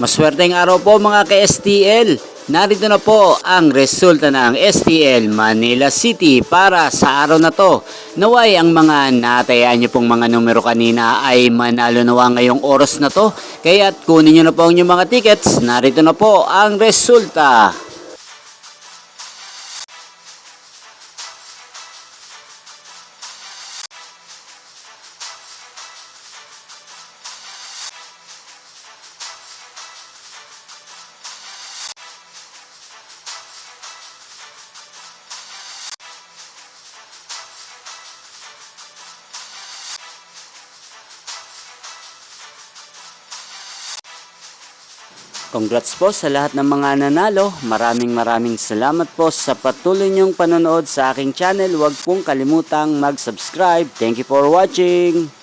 Maswerteng araw po mga ka-STL. Narito na po ang resulta ng STL Manila City para sa araw na to. Naway ang mga natayaan nyo pong mga numero kanina ay manalo nawa ngayong oras na to. Kaya't kunin nyo na po ang inyong mga tickets. Narito na po ang resulta. Congrats po sa lahat ng mga nanalo. Maraming salamat po sa patuloy niyong panonood sa aking channel. Huwag pong kalimutang mag-subscribe. Thank you for watching.